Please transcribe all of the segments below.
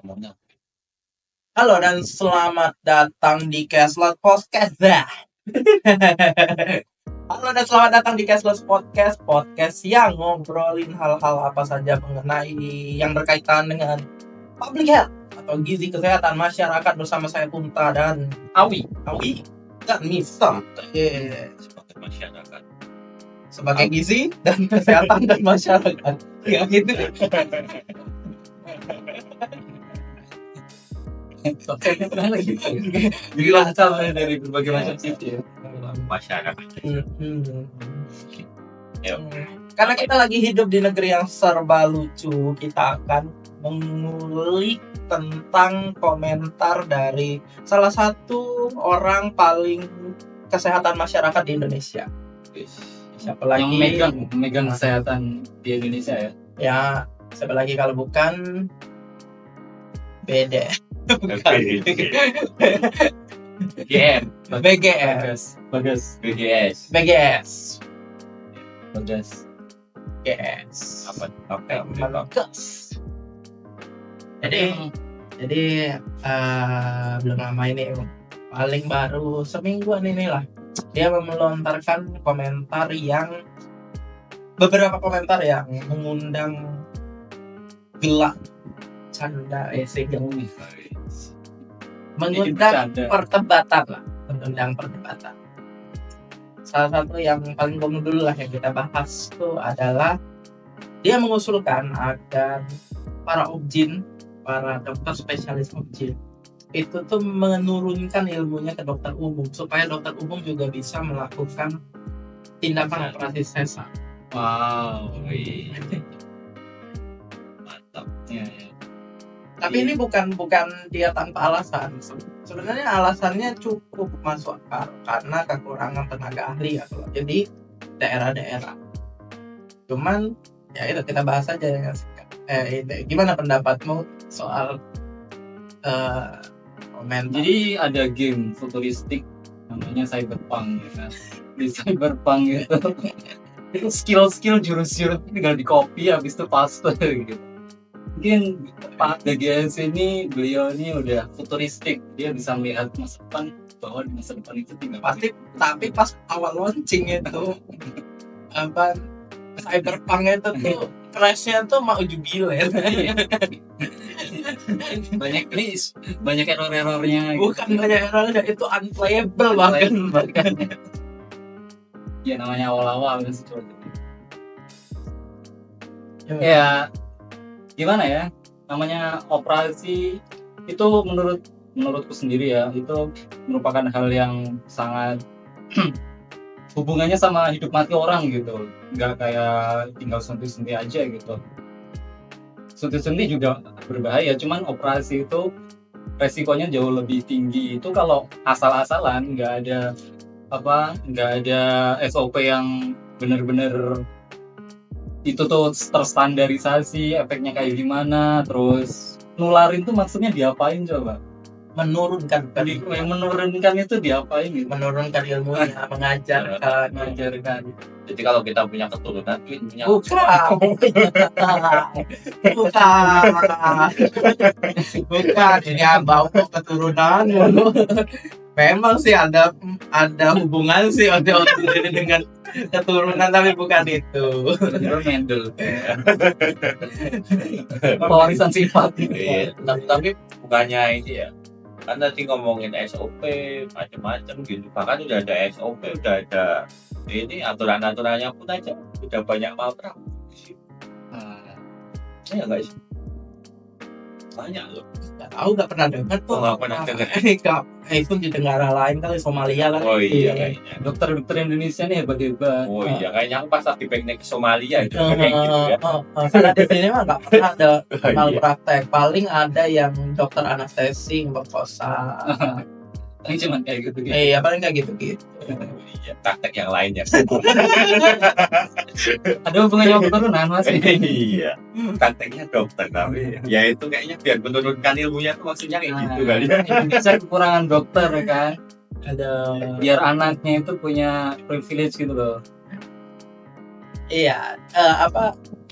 Ngomongnya. Halo dan selamat datang di Caslot Podcast. Halo dan selamat datang di Caslot Podcast, podcast yang ngobrolin hal-hal apa saja mengenai yang berkaitan dengan public health atau gizi kesehatan masyarakat bersama saya Punta dan Awi dan Misa. Sebagai masyarakat. Sebagai gizi dan kesehatan dan masyarakat. Ya gitu. Jadi lancar dari berbagai macam sisi ya. Masyarakat. Karena kita lagi hidup di negeri yang serba lucu, kita akan mengulik tentang komentar dari salah satu orang paling kesehatan masyarakat di Indonesia. Siapa lagi? Yang megang kesehatan di Indonesia ya. Ya, siapa lagi kalau bukan BGM. BGS. Apa? Jadi belum lama ini, paling baru semingguan inilah dia melontarkan beberapa komentar yang mengundang gelak, canda, mengundang perdebatan. Salah satu yang paling umum dulu lah yang kita bahas itu adalah dia mengusulkan agar para dokter spesialis objin itu tuh menurunkan ilmunya ke dokter umum supaya dokter umum juga bisa melakukan tindakan operasi sesar. Wow, mantap. Ya. Tapi ini bukan dia tanpa alasan. Sebenarnya alasannya cukup masuk akal karena kekurangan tenaga ahli ya kalau jadi daerah-daerah. Cuman ya itu kita bahas aja ya. Gimana pendapatmu soal komentar? Jadi ada game futuristik namanya Cyberpunk ya kan. Di Cyberpunk itu skill jurus-jurus tinggal di copy habis itu paste gitu. Mungkin Pak DGS ini beliau ini udah futuristik, dia bisa melihat masa depan bahwa di masa depan itu tinggal pasti. Tapi pas awal launching itu apa Cyberpunk itu tuh crashnya tuh mau jubiler. banyak error-errornya. Bukan banyak errornya, itu unplayable bahkan. Ya namanya awal-awal kan seperti itu. Ya gimana ya, namanya operasi itu menurutku sendiri ya, itu merupakan hal yang sangat hubungannya sama hidup mati orang gitu, nggak kayak tinggal sentuh-sentuh aja gitu. Sentuh-sentuh juga berbahaya, cuman operasi itu resikonya jauh lebih tinggi. Itu kalau asal-asalan, nggak ada SOP yang benar-benar itu tuh terstandarisasi, efeknya kayak gimana, terus nularin tuh maksudnya diapain coba? Menurunkan itu diapain gitu? Menurunkan ilmunya, mengajarkan. Jadi kalau kita punya keturunan ilmunya bukan ini bau keturunan. Memang sih ada hubungan sih dengan keturunan, tapi bukan itu. Mendel. Pewarisan sifat. Tapi bukannya ini ya. Kan tadi ngomongin SOP macam-macam gitu. Bahkan udah ada SOP, udah ada ini aturan-aturannya pun aja udah banyak maprak. Ya enggak sih? Banyak loh. Nggak pernah dengar tuh. Nggak pernah dengar. Itu di negara lain kali, Somalia kan. Oh iya kayaknya. Dokter Indonesia nih hebat-hebat. Oh iya kayaknya aku pas lagi pengen ke Somalia itu kayak gitu ya. Karena di sini mah nggak pernah ada malpraktek. Paling ada yang dokter anestesi berkosa. Ini cuma kayak gitu. Iya paling kayak gitu. Iya, praktek yang lainnya. Ada hubungannya sama keturunan mas? Iya, prakteknya dokter tapi ya itu kayaknya biar menurunkan ilmunya tuh maksudnya kayak gitu kali. Saya kekurangan dokter ya kan. Ada biar anaknya itu punya privilege gitu loh. Iya,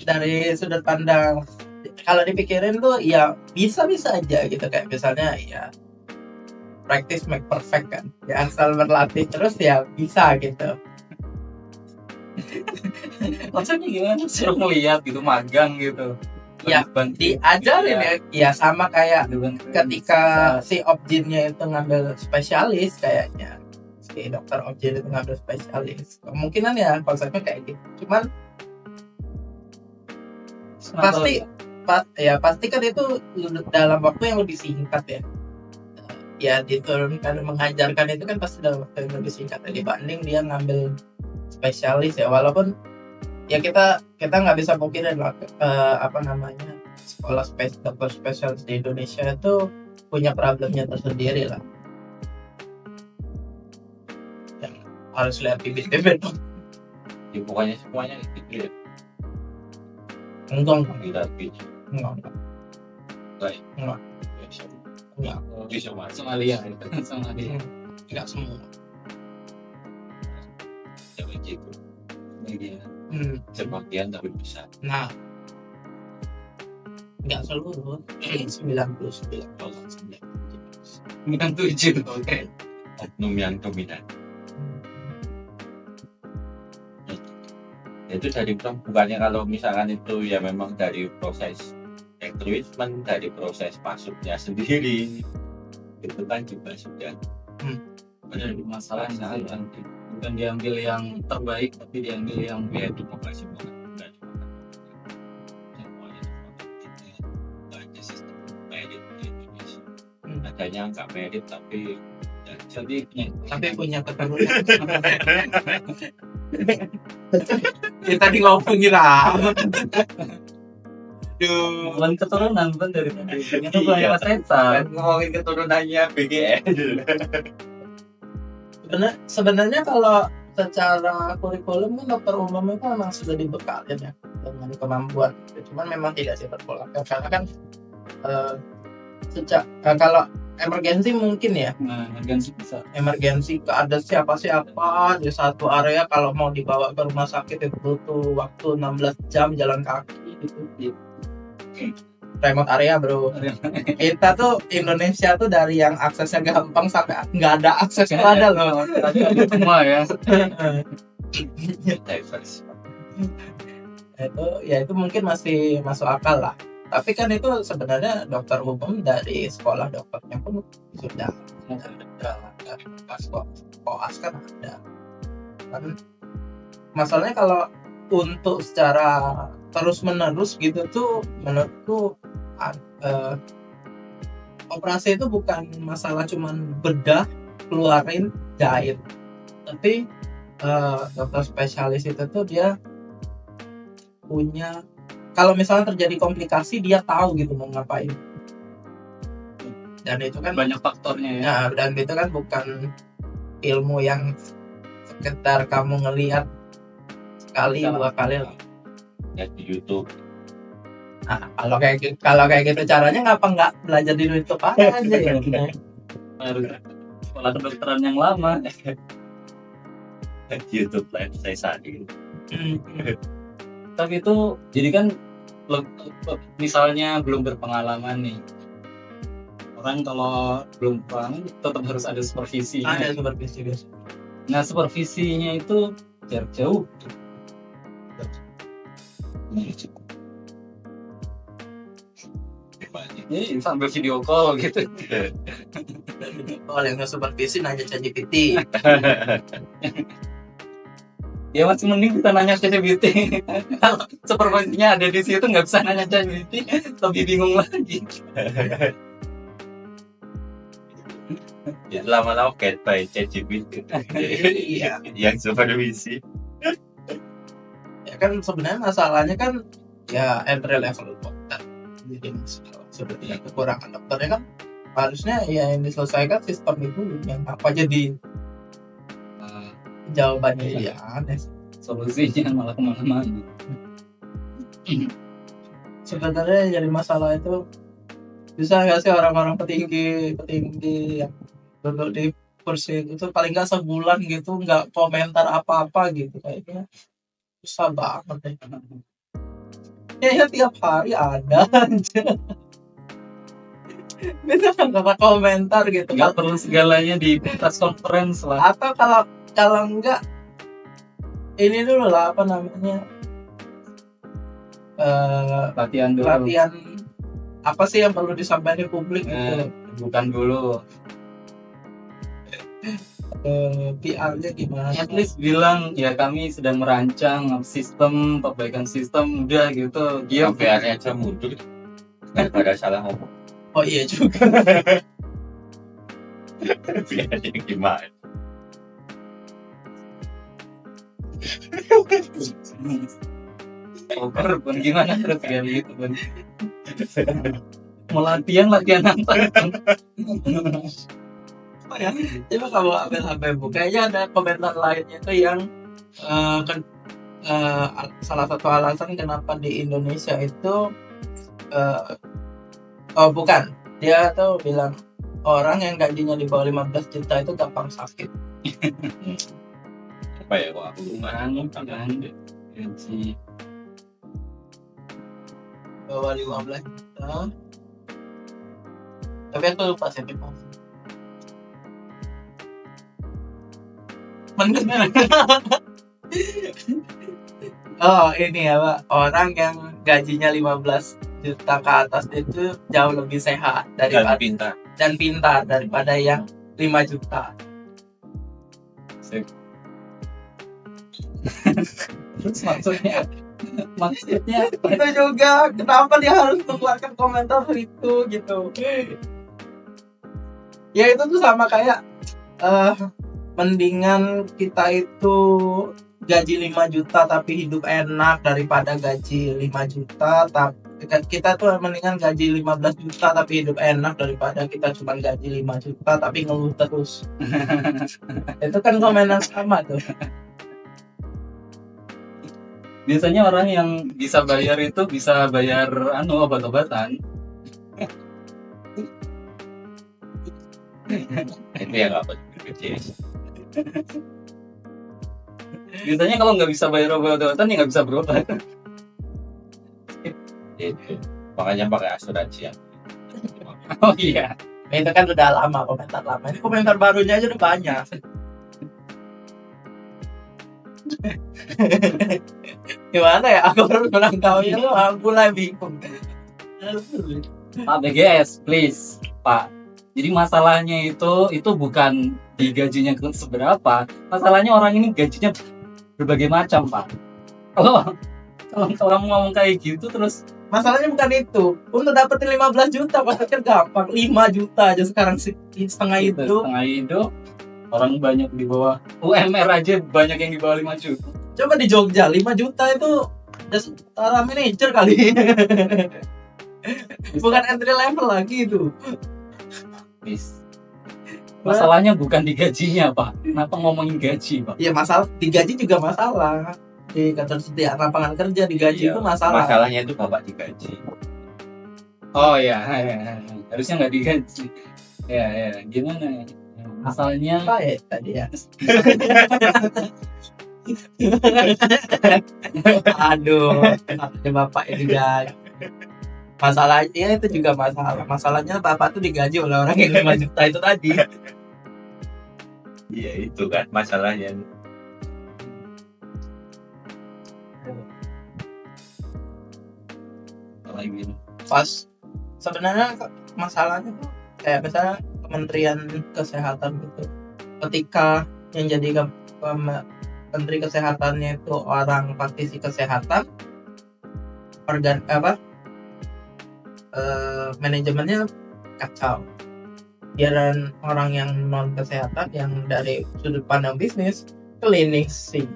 dari sudut pandang kalau dipikirin tuh ya bisa-bisa aja gitu, kayak misalnya ya practice make perfect kan, ya asal berlatih terus ya bisa gitu. Konsepnya gimana? Suruh ngeliat gitu, magang gitu. Ya, Bantu-bantu. diajarin ya sama kayak Bantu-bantu. ketika si objinnya itu ngambil spesialis, kayaknya si dokter objin itu ngambil spesialis, kemungkinan ya konsepnya kayak gitu. Cuman pasti kan itu dalam waktu yang lebih singkat ya. Ya diturunkan mengajarkan itu kan pasti dalam waktu yang lebih singkat dibanding dia ngambil spesialis ya, walaupun ya kita nggak bisa pungkirin lah sekolah dokter spesialis di Indonesia itu punya problemnya tersendiri lah, yang harus lihat bibit-bibit. Ya pokoknya semuanya gitu ya. Enggak Kita pitch. enggak Bisa masuk. Somalia itu. Somalia. enggak semua. Ya begitu. Iya. Sebagian tapi besar. Nah, enggak seluruh 99%. 97. Oke. Oknum yang dominan. Itu dari bukannya kalau misalkan itu ya memang dari proses recruitment, dari proses masuknya sendiri itu kan juga sudah Ada masalah bukan diambil yang terbaik tapi diambil yang ya demokrasi banget. Nggak cuma semuanya nggak ada sistem merit di Indonesia. Adanya nggak merit tapi punya keturunan. Kita tadi ngomongin apa? Duh, bukan keturunan bukan dari itu bukan Sensar. ngomongin keturunannya BGN. sebenarnya kalau secara kurikulum kan dokter umum itu memang sudah dibekalin ya dengan kemampuan, cuman memang tidak diperbolehkan karena kan kalau emergensi mungkin ya, emergensi keadaan siapa di satu area, kalau mau dibawa ke rumah sakit itu butuh waktu 16 jam jalan kaki gitu. Remote area bro. Kita tuh Indonesia tuh dari yang aksesnya gampang sampai nggak ada akses tuh ada loh. Semua ya. Diverse. Itu mungkin masih masuk akal lah. Tapi kan itu sebenarnya dokter umum dari sekolah dokternya pun sudah koas kan ada. Kan masalahnya kalau untuk secara terus menerus gitu tuh menurutku operasi itu bukan masalah cuman bedah, keluarin, jahit, tapi dokter spesialis itu tuh dia punya, kalau misalnya terjadi komplikasi dia tahu gitu mau ngapain, dan itu kan banyak faktornya ya. Nah, dan itu kan bukan ilmu yang sekedar kamu ngelihat sekali dua kali lah. Ya di YouTube. Nah, kalau kayak gitu caranya ngapa nggak belajar di YouTube aja ya? Harus sekolah kedokteran yang lama. YouTube live saya saat ini. Tapi itu jadi kan misalnya belum berpengalaman nih, orang kalau belum paham tetap harus ada supervisinya. Ada supervisi guys. Nah supervisinya itu jarak jauh. Ini sambil video call gitu. Kalau yang nggak supervisi nanya ChatGPT. Ya masih mending kita nanya ChatGPT. Kalau supervisinya ada di situ nggak bisa nanya ChatGPT, lebih bingung lagi. Ya, lama-lama get by ChatGPT. Iya. Yang supervisi. Ya kan sebenarnya masalahnya kan ya entry level dokter. Jadi sebenarnya kekurangan dokternya kan harusnya ya yang diselesaikan sistem itu, yang apa jadi jawabannya ya aneh. Solusinya malah kemana-mana. Sebenarnya jadi masalah itu bisa nggak sih orang-orang petinggi yang duduk di kursi itu paling nggak sebulan gitu nggak komentar apa-apa gitu, kayaknya susah banget deh. kayaknya tiap hari ada aja. Bisa nggak komentar gitu. Nggak perlu segalanya di press conference lah. Atau kalau enggak ini dulu lah apa namanya Latihan dulu. latihan apa sih yang perlu disampaikan di publik gitu. Bukan dulu. PR-nya gimana? At least bilang ya kami sedang merancang sistem perbaikan sistem udah gitu. Dia PR-nya aja mundur daripada salah ngomong. Oh iya juga. PR-nya gimana? over pun gimana terus kali itu pun. Mau latihan apa? Oh ya, coba kamu ambil HP-mu. Kayaknya ada komentar lainnya tuh yang salah satu alasan kenapa di Indonesia itu oh bukan, dia tuh bilang orang yang gajinya di bawah 15 juta itu gampang sakit. Apa ya kok aku Kan gaji Bawah 15 juta. Tapi aku lupa sih Mas. Bener. Oh ini ya Pak, orang yang gajinya 15 juta ke atas itu jauh lebih sehat daripada dan pintar. pintar daripada yang 5 juta. terus maksudnya Itu juga kenapa dia harus mengeluarkan komentar itu gitu. Ya itu tuh sama kayak mendingan kita itu gaji 5 juta tapi hidup enak daripada gaji 5 juta tapi kita tuh mendingan gaji 15 juta tapi hidup enak daripada kita cuma gaji 5 juta tapi ngeluh terus. Itu kan komentar sama tuh. biasanya orang yang bisa bayar itu bisa bayar obat-obatan. Itu yang nggak perlu. Biasanya kalau nggak bisa bayar obat-obatan ya nggak bisa berobat. Itu makanya pakai asuransi ya. Oh iya. Itu kan udah lama komentar lama. Ini komentar barunya aja udah banyak. Gimana ya? Aku baru ulang tahunnya lu aku mulai bingung. Pak BGS, please, Pak. Jadi masalahnya itu bukan di gajinya seberapa. Masalahnya orang ini gajinya berbagai macam, Pak. Kalau kamu ngomong kayak gitu terus Masalahnya bukan itu. Untuk dapetin 15 juta pasti kan gampang. 5 juta aja sekarang setengah itu. setengah hidup. Orang banyak di bawah UMR aja banyak yang di bawah 5 juta. Coba di Jogja 5 juta itu udah setara manajer kali. Bukan entry level lagi itu. Bis. Masalahnya bukan di gajinya, Pak. Kenapa ngomongin gaji, Pak? Ya masalah digaji juga masalah. Di ketersediaan lapangan kerja digaji Iya, itu masalah. Masalahnya itu bapak digaji. Oh ya, harusnya nggak digaji. Ya, gimana? Masalahnya Apa ya tadi ya? Aduh, ada bapak yang digaji. Masalahnya itu juga masalah. Masalahnya bapak tuh digaji oleh orang yang 5 juta itu tadi. Iya itu kan masalahnya. lagi Pas sebenarnya masalahnya tuh kayak misalnya Kementerian Kesehatan gitu. Ketika yang jadi Menteri Kesehatannya itu orang praktisi kesehatan, manajemennya kacau. Biaran orang yang non kesehatan yang dari sudut pandang bisnis, klinisinya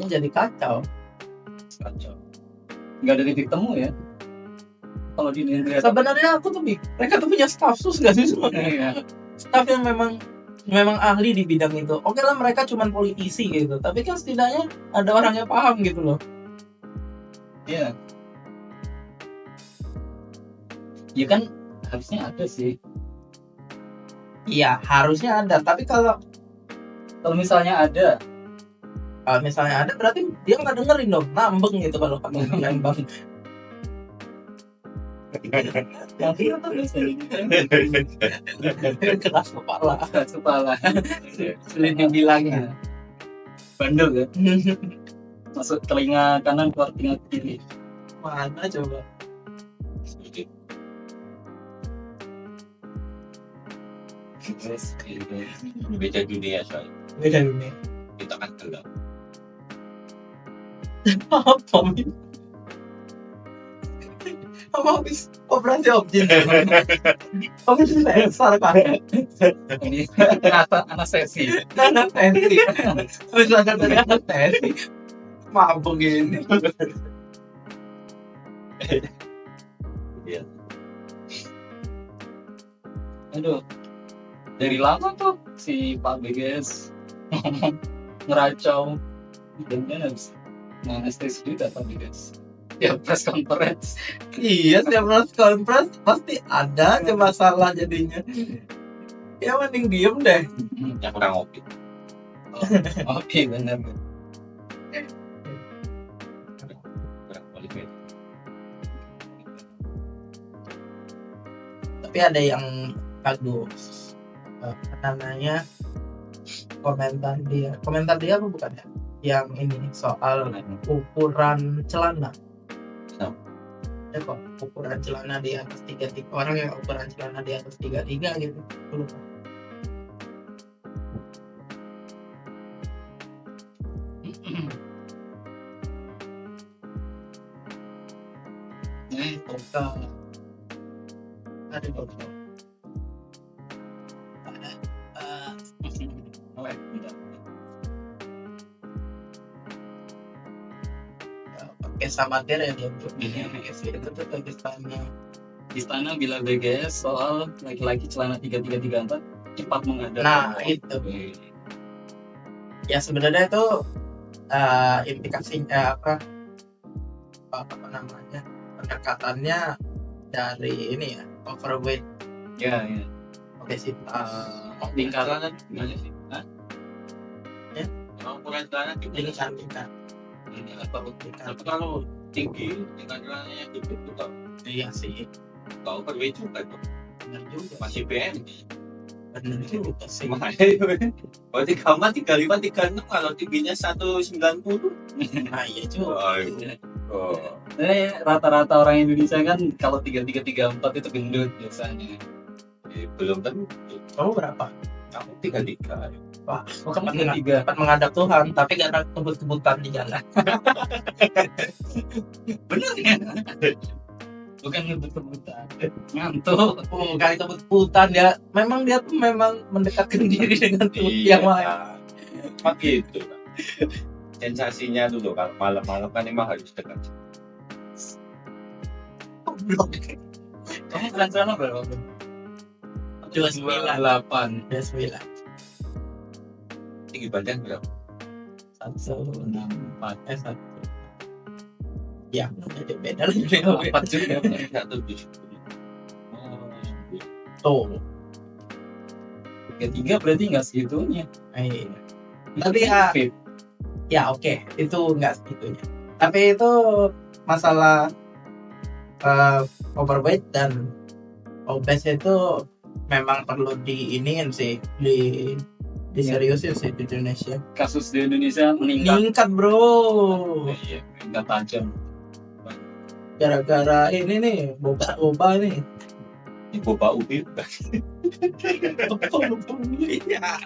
jadi kacau. nggak ada titik temu ya. Kalau di Indonesia Sebenarnya aku tuh mereka tuh punya staff sus nggak sih sebenarnya? Staff yang memang ahli di bidang itu. Oke lah mereka cuma politisi gitu, tapi kan setidaknya ada orang yang paham gitu loh. Iya. Ya kan harusnya ada sih. Iya harusnya ada, tapi kalau Kalau misalnya ada, Kalau misalnya ada berarti dia nggak dengerin dong, ngambeng gitu kalau kamu nembang. Tapi apa Keras kepala. kepala sulit dibilangnya bandel ya, masuk telinga kanan keluar telinga kiri. Mana coba? Beda dunia soalnya. Beda dunia. Kita kan gelap. Apa Min? Apa habis operasi objin? Habis sensor kan? Ini anestesi. Anestesi. Habis ada dari anestesi. Mabuk gini. Iya. Aduh, dari lama tuh si Pak BGS ngomong ngeracau dan dia harus anestesi juga Pak BGS. Ya press conference. Iya, setiap press conference pasti ada aja masalah jadinya. Ya mending diem deh. Yang kurang ngopi. Oke, benar. Kurang qualified. Tapi ada yang bagus. Apa namanya? Komentar dia apa bukan ya? Yang ini soal ukuran celana. Ya kok ukuran celana di atas 33, orang yang ukuran celana di atas 33 gitu. Aku lupa. Toka. Ada kok. Oh, tidak. Pakai samatir ya dia untuk itu tuh ke Istana bila BGS soal laki-laki celana 3334 cepat menghadap. Nah itu ya sebenarnya itu implikasinya apa namanya, pendekatannya dari ini ya, overweight, Ya, ya. obesitas, Tingkat Celana gimana sih? Hah? Ya? Emang ukuran celana gimana? tingkat Tapi kalau tinggi, tingkat celananya gede tuh kok. iya sih, Kau overweight juga tuh. benar juga, Masih BM. benar juga sih. Berarti kamu 35, 36 kalau tingginya 190. Nah iya juga. Oh. rata-rata orang Indonesia kan kalau 3334 itu gendut biasanya. Belum tentu. Kamu berapa? Kamu 33. Wah, Oh, kamu cepat 33. cepat menghadap Tuhan, tapi karena kebut-kebutan di jalan. Bener ya? Bukan ngebut-ngebutan, ngantuk. Bukan kebut-kebutan ya, memang dia tuh memang mendekatkan diri dengan Tuhan yang lain. Emang gitu. Sensasinya tuh loh, kalau malam-malam kan emang harus dekat. Kamu celana berapa? 29. 28. 29. Tinggi badan berapa? 164. Satu. Ya, jadi beda lagi. 4 juga. 170. Oh, Tuh. 33 berarti nggak segitunya. Iya. Tapi ya, Fit. ya oke, itu enggak segitunya. Tapi itu masalah overweight dan obes itu memang perlu diiniin sih, diseriusin sih di Indonesia. Kasus di Indonesia meningkat. Meningkat bro, Iya. Meningkat tajam. gara-gara ini nih, boba nih. Ini boba ubi. Iya.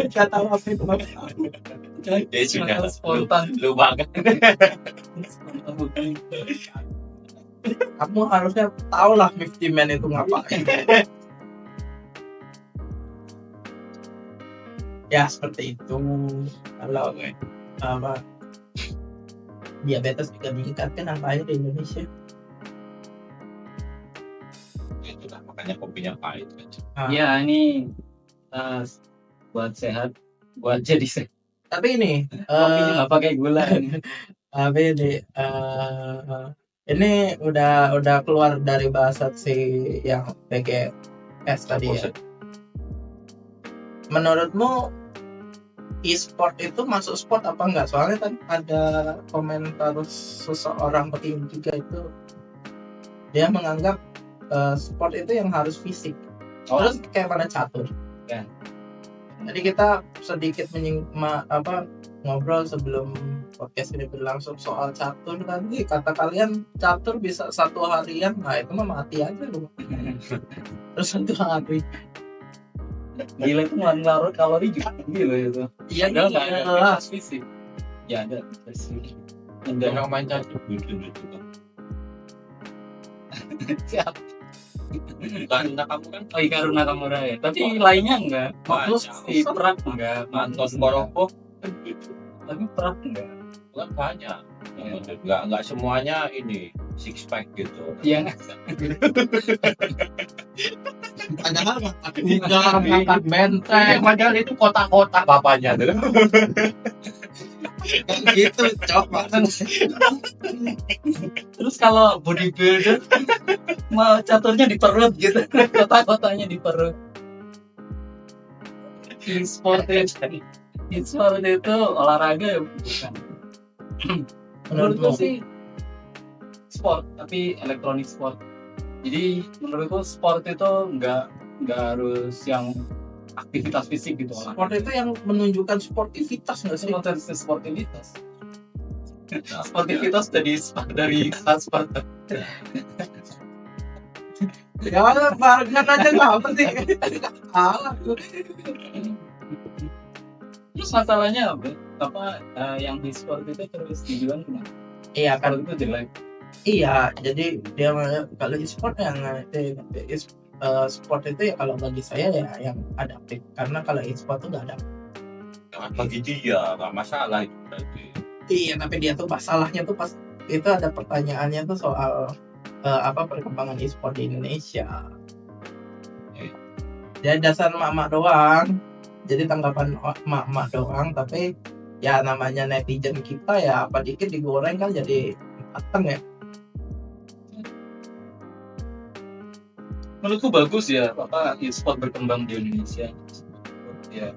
Gak tahu apa itu Ya sudah. Spontan. Lu banget. Kamu harusnya tahu lah 50 Man itu ngapain. Ya seperti itu. Kalau apa, diabetes juga meningkat kan angkanya di Indonesia. Itulah makanya kopinya pahit kan. Ya ini buat sehat, buat jadi sehat. Tapi ini Kopinya nggak pakai gula. tapi ini udah keluar dari bahasan si yang PGS tadi ya. Menurutmu e-sport itu masuk sport apa enggak? Soalnya kan ada komentar seseorang petinggi juga itu, dia menganggap sport itu yang harus fisik. Terus kayak pada catur. Ya. Jadi kita sedikit ngobrol sebelum podcast ini berlangsung soal catur tadi. Kata kalian catur bisa 1 harian, nah itu mah mati aja lu. Terus 1 hari. Gila itu ngelarut kalori juga tinggi loh itu. Iya, Padahal nggak ada iya. aktivitas fisik. Ya ada fisik. Udah Enggak. main catur gitu. Siap. Karena kamu kan Oh Hikaru Nakamura ya. Tapi lainnya enggak. Terus Si Prak enggak. Anton Koroko gitu. Tapi Prak enggak. Kan banyak. Nggak semuanya ini six pack gitu. Yang padahal angkat benteng, padahal itu kotak-kotak bapaknya tuh. Kan gitu, coba. terus kalau bodybuilder mau caturnya di perut gitu. Kotak-kotaknya di perut. E-sport itu olahraga ya bukan. Menurutku sih sport, tapi elektronik sport. Jadi menurutku sport itu nggak harus yang aktivitas fisik gitu. Sport itu yang menunjukkan sportivitas nggak sih? Sportivitas. Sportivitas dari sport. Ya barengan aja nggak apa sih? Kalah tuh. Terus masalahnya apa yang di sport itu terus dibilang kenapa? Iya kan, Kalau itu jelek. iya. Jadi dia kalau e-sport yang sport itu ya kalau bagi saya ya yang adaptif. Karena kalau e-sport tuh nggak ada. Bagi dia nggak masalah itu berarti. Iya, tapi dia tuh masalahnya tuh pas itu ada pertanyaannya tuh soal apa perkembangan e-sport di Indonesia. Jadi dasar emak-emak doang. Jadi tanggapan emak-emak doang, tapi ya namanya netizen kita ya apa dikit digoreng kan jadi mateng ya. Menurutku bagus ya apa e-sport berkembang di Indonesia. Ya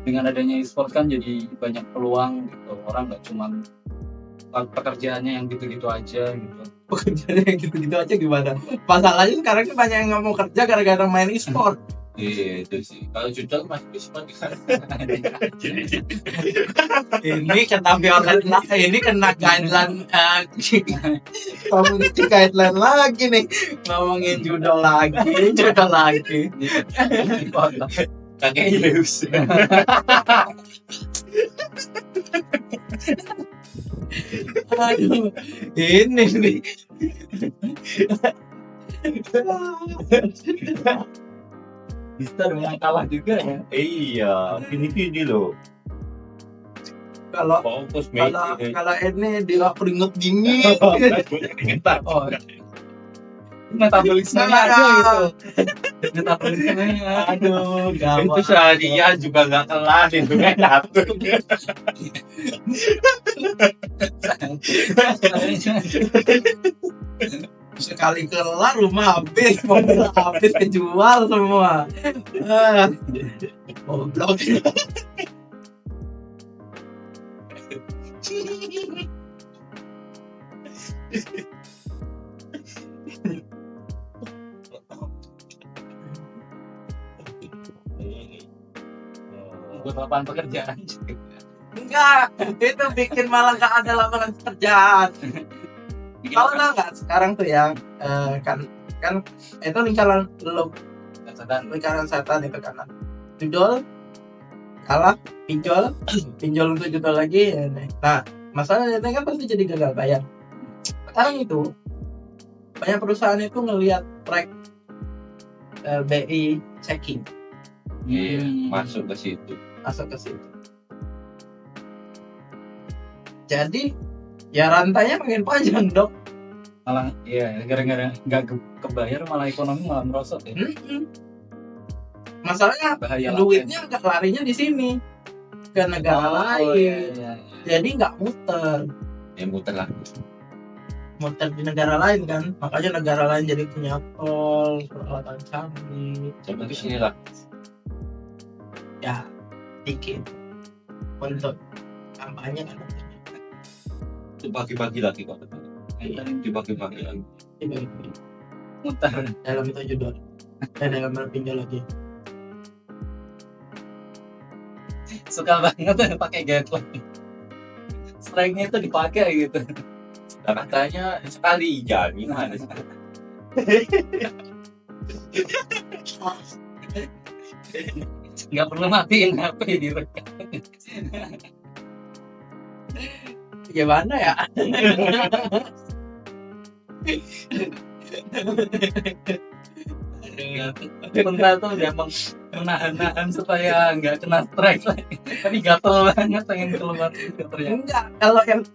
dengan adanya e-sport kan jadi banyak peluang gitu. Orang nggak cuma pekerjaannya yang gitu-gitu aja gitu. Pekerjaannya gitu-gitu aja gimana? Masalahnya sekarang kan banyak yang nggak mau kerja gara-gara main e-sport. Iya itu sih. Kalau judul masih bisa kan. Ini kena ini kena guideline community guideline lagi nih, ngomongin judul lagi. Kakek Yeus. Aduh, ini nih. Bisa dengan kalah juga ya. Iya, gini loh. Kalau Fokus kalau ini dia keringet dingin. Oh, metabolismenya aja gitu. Metabolismenya. Aduh, Itu gawat. seharian juga nggak kelar itu kan catur. Sekali kelar rumah habis, mobil habis, kejual semua. Goblok. Buat lapangan pekerjaan juga. Enggak, itu bikin malah nggak ada lapangan pekerjaan. Kalau nggak sekarang tuh yang kan itu lingkaran setan itu kan. Pinjol kalah, pinjol untuk juta lagi. Nah, masalahnya kan pasti jadi gagal bayar. Sekarang itu banyak perusahaan itu ngelihat track BI checking Iya, masuk ke situ. Jadi ya rantainya makin panjang dok. Malah iya gara-gara nggak kebayar malah ekonomi malah merosot ya. Masalahnya Bahaya duitnya nggak larinya di sini ke negara lain. Iya. Jadi nggak muter di negara lain kan, makanya negara lain jadi punya tol, peralatan canggih. Coba di sini lah. Ya dikit untuk kampanye kan Dibagi-bagi lagi kok. Dibagi-bagi lagi. mutar. dalam itu judul dan dalam pinjol lagi. Suka banget tuh pakai guideline. Strength-nya itu dipakai gitu. Nah, katanya sekali ya gimana sih? Nggak perlu matiin HP direkam. Gimana ya? Bentar tuh dia menahan-nahan supaya nggak kena strike lagi. Tapi gatel banget pengen keluar gitu ternyata. Enggak, kalau yang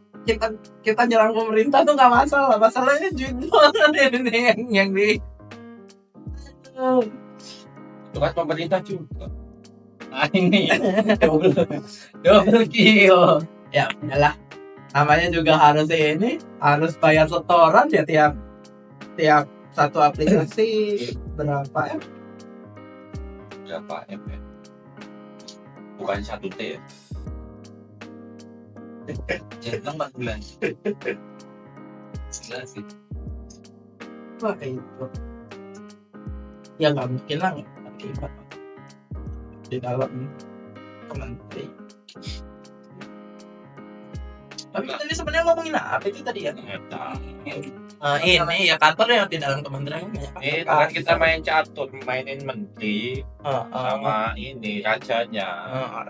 kita nyerang pemerintah tuh nggak masalah, masalahnya judul ini yang di Itu kan pemerintah juga. Nah ini double kill. ya udahlah, namanya juga harus bayar setoran ya tiap satu aplikasi berapa ya? Berapa M ya? Bukan 1 T ya? Jangan 4 bulan. Gila sih. Wah itu ya nggak mungkin lah akibat di dalam kementerian. Tapi tadi sebenarnya ngomongin apa itu tadi ya? Ini ya kantor yang di dalam kementerian banyak. Kan kita main catur, mainin menteri sama ini rajanya.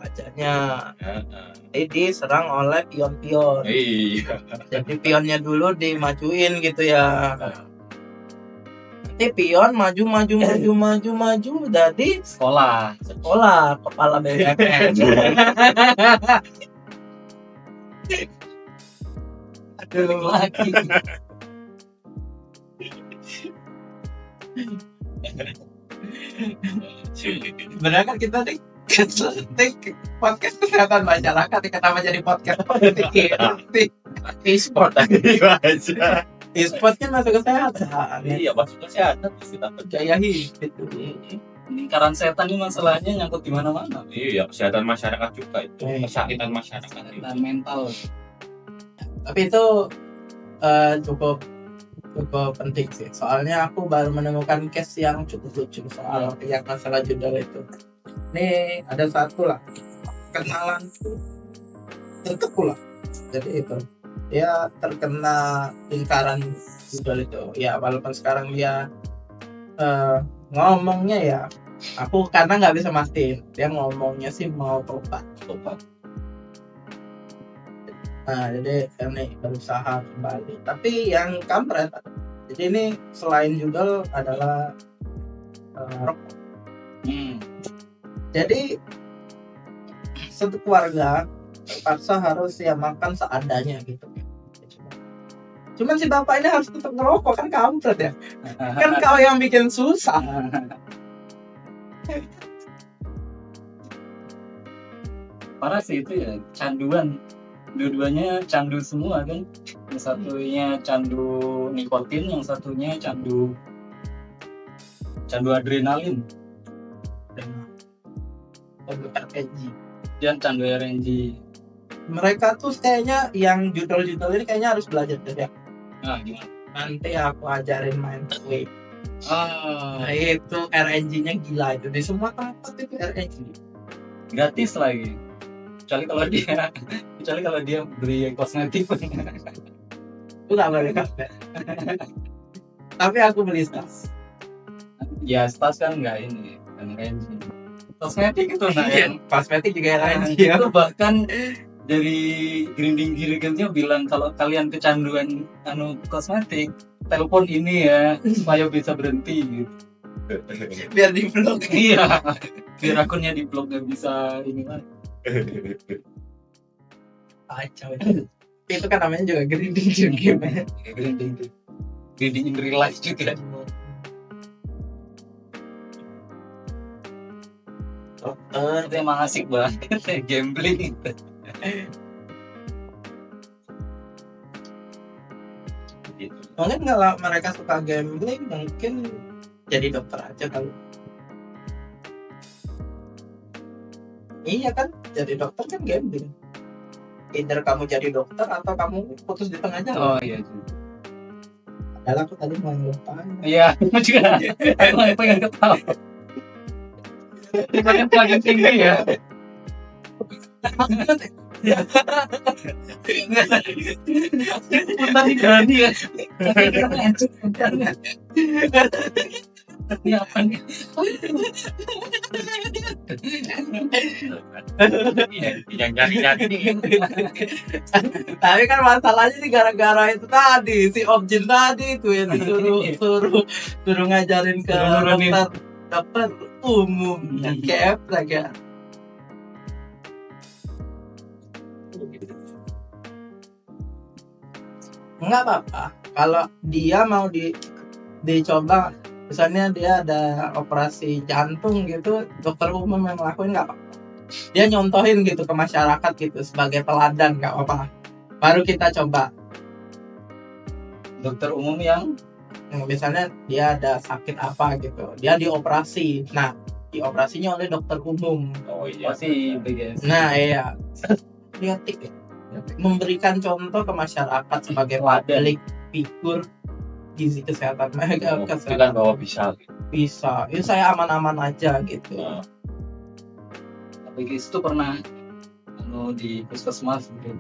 Rajanya. Heeh. Jadi diserang oleh pion-pion. Iya. Jadi pionnya dulu dimajuin gitu ya. Nanti pion maju jadi Sekolah. kepala BUMN. Balik lagi. Sebenarnya kan kita nih podcast kesehatan masyarakat, kenapa jadi podcast politik e-sport? E-sport kan masuk kesehatan. Iya, masuk kesehatan kita Gaya hidup itu. Lingkaran setan ini masalahnya nyangkut di mana-mana. Iya, kesehatan masyarakat juga itu. Kesakitan masyarakat itu. Dan mental. Tapi itu cukup penting sih. Soalnya aku baru menemukan case yang cukup lucu soal yang masalah judul itu. Ini ada satu lah kenalanku tentuku lah. Jadi itu dia terkena lingkaran judul itu. Ya walaupun sekarang dia ngomongnya ya, aku karena nggak bisa mastiin dia ngomongnya sih mau tobat. Nah, jadi ini berusaha kembali. Tapi yang kampret, jadi ini selain judul adalah rokok. Jadi satu keluarga terpaksa harus ya makan seadanya gitu. Cuman si bapak ini harus tetap ngerokok, kan kampret ya. Kan kau yang bikin susah. Parah sih itu ya, canduan. Dua-duanya candu semua kan. Yang satunya candu nikotin, yang satunya candu adrenalin Dan RPG. dan candu RNG. Mereka tuh kayaknya yang judul-judul ini kayaknya harus belajar deh ya. Nah gimana? Nanti aku ajarin main Switch. Ah, Nah, itu RNG-nya gila itu. Di semua tempat itu RNG. gratis lagi. Kecuali kalau dia beli kosmetik. Itu nggak boleh kafe. Tapi aku beli tas. Ya stas kan nggak ini, kan RNG. Kosmetik itu nah yang Kosmetik juga RNG ya. itu bahkan dari grinding jirigennya bilang kalau kalian kecanduan kosmetik, telepon ini ya supaya bisa berhenti gitu. Biar di blok. Iya, biar akunnya di blok nggak bisa ini lagi. Kacau. Itu kan namanya juga grinding juga. Grinding in real life juga. Itu emang asik banget gambling itu. Gitu. Mungkin kalau mereka suka gambling mungkin jadi dokter aja kali. Iya kan, jadi dokter kan gambling. Either kamu jadi dokter atau kamu putus di tengah jalan. Oh iya juga. Padahal aku tadi mau ngelupain. Iya, aku juga emang pengen ketawa. Makin tinggi ya. Tadi berani ya. Ini apa nih? Yang nyari-nyari Tapi kan masalahnya nih gara-gara itu tadi si Objin tadi itu yang suruh ngajarin ke Suruh nurunin. dokter umum dan KF lagi. Enggak apa-apa kalau dia mau dicoba, misalnya dia ada operasi jantung gitu, dokter umum yang ngelakuin nggak apa-apa, dia nyontohin gitu ke masyarakat gitu sebagai teladan, nggak apa-apa, baru kita coba. Dokter umum yang Misalnya dia ada sakit apa gitu, dia dioperasi, nah dioperasinya oleh dokter umum. oh iya pasti BGS. Nah iya, lihat ya, memberikan contoh ke masyarakat sebagai Teladan. public figure gizi kesehatan mereka buktikan bahwa bisa bisa, ya saya aman-aman aja gitu. Nah, BGS itu pernah di puskesmas gitu.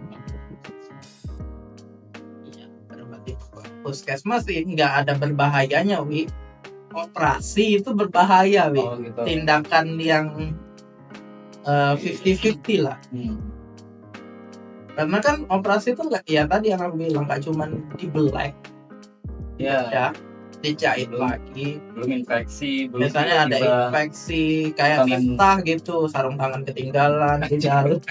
Iya, berarti puskesmas sih nggak ada berbahayanya, Wi. Operasi itu berbahaya, Wi. Oh gitu. Tindakan yang 50-50 lah. Karena kan operasi itu nggak, ya tadi yang aku bilang, nggak cuman dibelek, Ya, ya, dijahit Belum. lagi. belum infeksi, belum Biasanya ada tiba-tiba infeksi kayak tangan. mintah gitu, sarung tangan ketinggalan di dalam,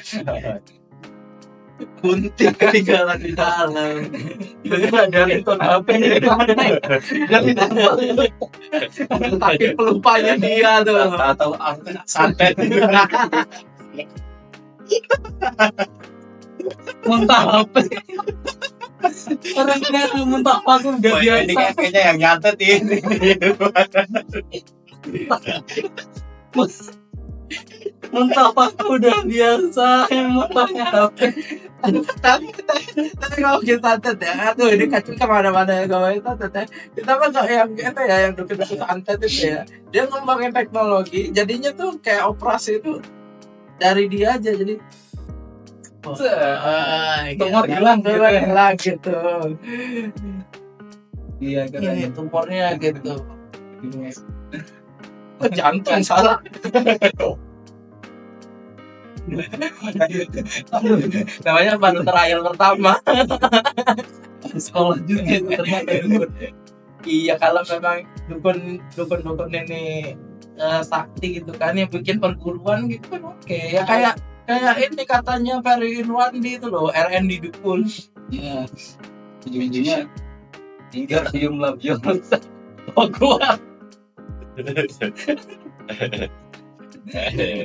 gunting ketinggalan di dalam. dari ton HP ini Dari dalam. Tapi pelupanya dia tuh. atau santet muntah HP. Orang kira muntah paku udah ini biasa. kayaknya yang nyatet ini Bos. Muntah paku udah biasa, yang muntahnya HP. tapi kalau kita santet ya, aduh ini kacau kemana-mana ya kalau kita santet ya, kita mah nggak yang itu ya, yang dukun-dukun santet itu ya, dia ngembangin teknologi, jadinya tuh kayak operasi itu dari dia aja, jadi Tumor hilang gitu ya. hilang gitu, Iya ini keren. tumornya gitu. Oh, jantung salah. Namanya baru trial pertama. Sekolah juga ternyata dukun. Iya, kalau memang dukun ini sakti gitu kan, yang bikin perguruan gitu kan, oke. Ya kayak ini katanya Ferry Irwandi itu loh, RND dukun. Iya. Ujung-ujungnya tinggal cium labion. Oh gua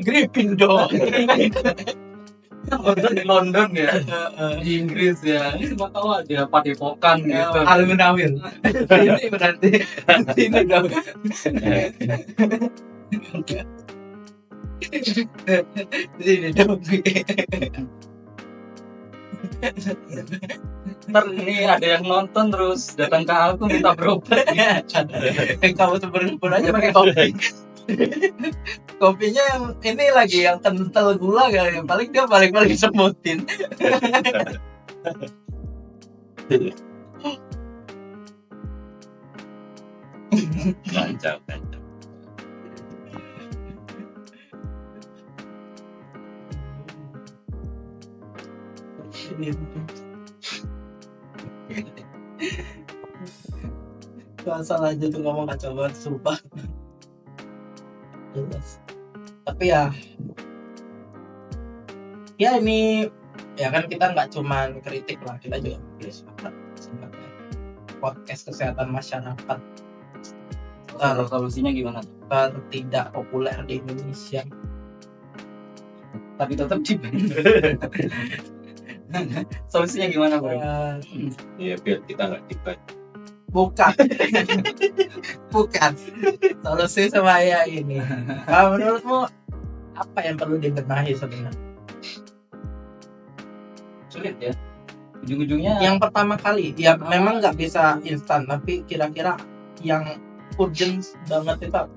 Gryffindor. London di London ya, di Inggris ya. Ini cuma tahu aja padepokan gitu. Al-Munawir. Ini berarti ini dong. Ini dong. Ntar ini ada yang nonton terus datang ke aku minta berobat. Kamu sebelum aja pakai kopi. Kopinya yang ini lagi yang kental gula kali, paling dia paling semutin. kacau Masalah aja tuh ngomong kacau banget, sumpah. Jelas. Tapi ya ini ya kan, kita nggak cuman kritik lah, kita juga memberi semangat sebenarnya. Podcast kesehatan masyarakat Solusinya gimana? tidak populer di Indonesia. Tapi tetap di solusinya gimana bro? ya biar kita nggak dibat Bukan. Bukan. Solusi supaya ini. Menurutmu apa yang perlu dibenahi sebenarnya? Sulit ya. Ujung-ujungnya Yang pertama kali, ya memang nggak bisa instan, tapi kira-kira yang urgent banget itu apa?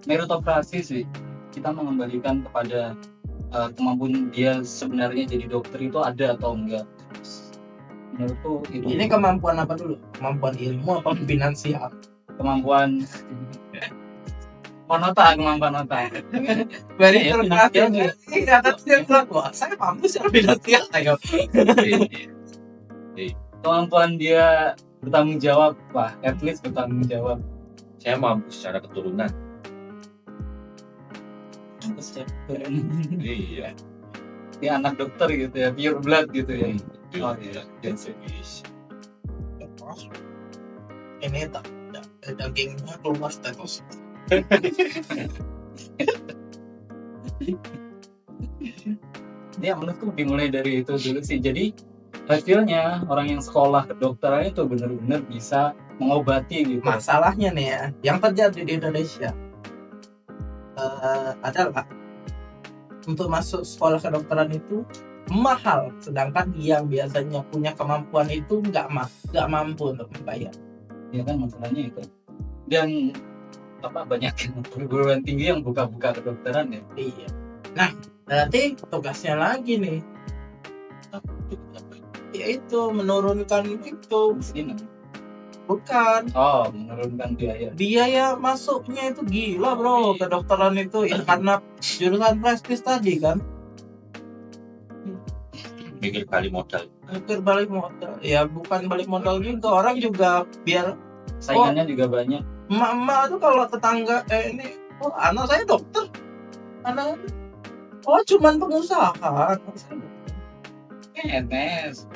meritokrasi sih. Kita mengembalikan kepada kemampuan dia sebenarnya jadi dokter itu ada atau enggak. Menurutku itu Ini kemampuan apa dulu? Kemampuan ilmu apa finansial? kemampuan otak. Very Ya, terkadang finansial iya kan dia bilang, wah saya mampu secara finansial ayo. kemampuan dia bertanggung jawab, at least bertanggung jawab. Saya mampu secara keturunan. Iya. Dia anak dokter gitu ya, pure blood gitu ya. Oh iya. Bisa. Ini tak dagingnya keluar status. Dia menurutku dimulai dari itu dulu sih. Jadi hasilnya orang yang sekolah kedokteran itu benar-benar bisa mengobati gitu. Masalahnya nih ya, yang terjadi di Indonesia adalah untuk masuk sekolah kedokteran itu mahal, sedangkan yang biasanya punya kemampuan itu nggak mampu untuk membayar. Ya kan masalahnya itu. Dan banyak perguruan tinggi yang buka-buka kedokteran ya. Iya. Nah, berarti tugasnya lagi nih, yaitu menurunkan itu, Mesin. bukan Menurunkan biaya. biaya masuknya itu gila bro, kedokteran itu ya karena jurusan prestis tadi kan. Mikir kali modal. Hampir balik modal, ya bukan balik modal juga, orang juga biar Saingannya juga banyak. emak-emak tuh kalau tetangga ini, anak saya dokter, anak cuman pengusaha, anak saya dokter. PNS.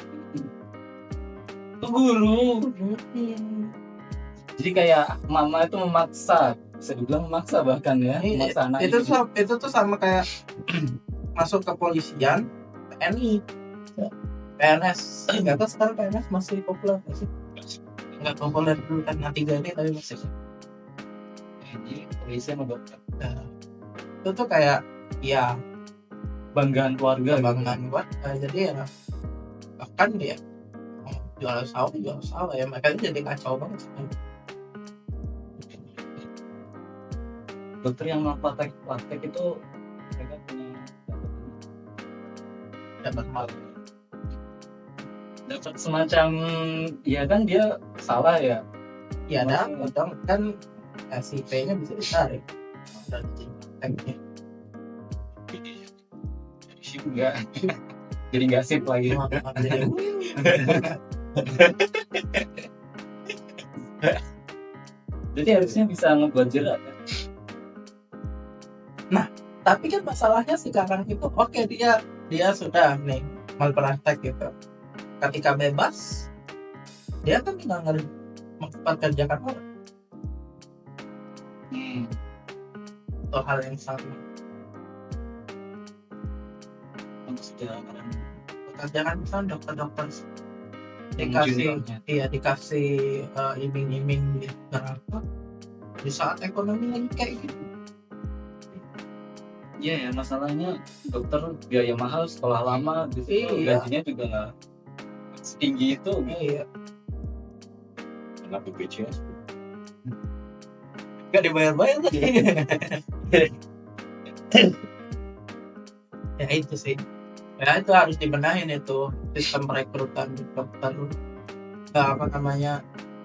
Itu guru. Jadi kayak mama itu memaksa, bisa dibilang memaksa bahkan ya, memaksa anak Itu tuh sama kayak masuk kepolisian, TNI, PNS. Nggak tahu sekarang PNS masih populer nggak sih? Nggak populer dulu kan, N3 ini tapi masih. Jadi polisi sama dokter. Nah, itu tuh kayak ya Banggaan keluarga. kebanggaan buat jadi ya bahkan dia jual sawah ya, makanya jadi kacau banget sekarang. Dokter yang praktek itu mereka punya dapat semacam ya kan dia salah ya. Ya dapat dong kan, SIP-nya bisa ditarik dari prakteknya. Sip enggak. Jadi enggak sip lagi. Jadi harusnya bisa ngebuat jerat ya. Tapi kan masalahnya sekarang itu dia sudah nih malpraktek gitu. Ketika bebas, dia kan nggak mempekerjakan orang. Itu hal yang sama. Pekerjaan misalnya dokter-dokter dikasih iming-iming berapa di saat ekonomi lagi kayak gitu. Iya ya, masalahnya dokter biaya mahal, sekolah lama, gitu. Iya. Gajinya juga nggak setinggi itu. Iya. Karena BPJS. Nggak dibayar-bayar lagi. Ya itu sih. Ya itu harus dibenahin itu sistem perekrutan dokter,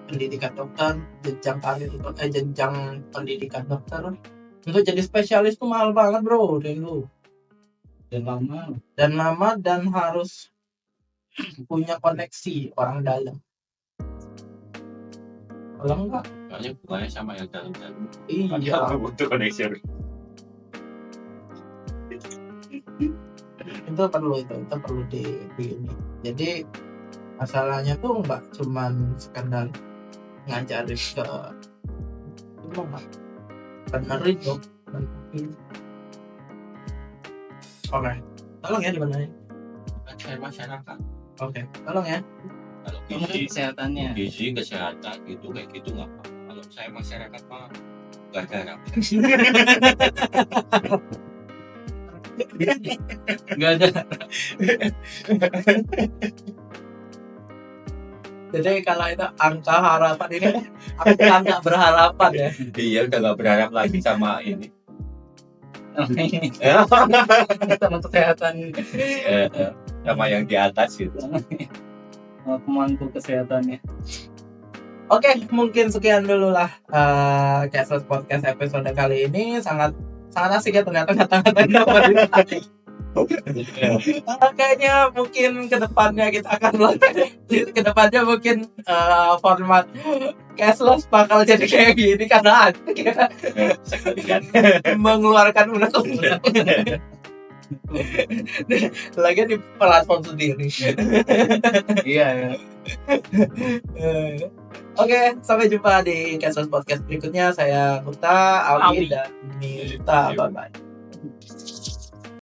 pendidikan dokter, jenjang karir jenjang pendidikan dokter. Untuk jadi spesialis tuh mahal banget bro dulu, Dan lama dan harus punya koneksi orang dalam. Kalau enggak, Soalnya bukannya sama yang dalam-dalam. iya. Butuh koneksi. itu perlu di ini. Jadi masalahnya tuh nggak cuman sekedar ngajarin ke cuma benerin dong. Oke, tolong ya dibenerin. Saya masyarakat. Oke, tolong ya. Kalau kesehatannya. gizi kesehatan gitu kayak gitu nggak apa. Kalau saya masyarakat mah Gak ada harapan. Nggak ada. Jadi kalau itu angka harapan ini angka nggak berharapan ya. Iya, udah gak berharap lagi sama ini. Teman kesehatan, Sama yang di atas gitu. pemangku kesehatannya. Oke, mungkin sekian dulu lah Cashless Podcast episode kali ini. Sangat asik ya tengah-tengah kayaknya mungkin kedepannya kita akan kedepannya mungkin format Cashless bakal jadi kayak gini karena kita Sekalian. mengeluarkan undang-undang lagi di platform sendiri. Iya ya. Oke, sampai jumpa di Cashless Podcast berikutnya. Saya Huta, Alwi, Alwi. dan Nita. Bye bye.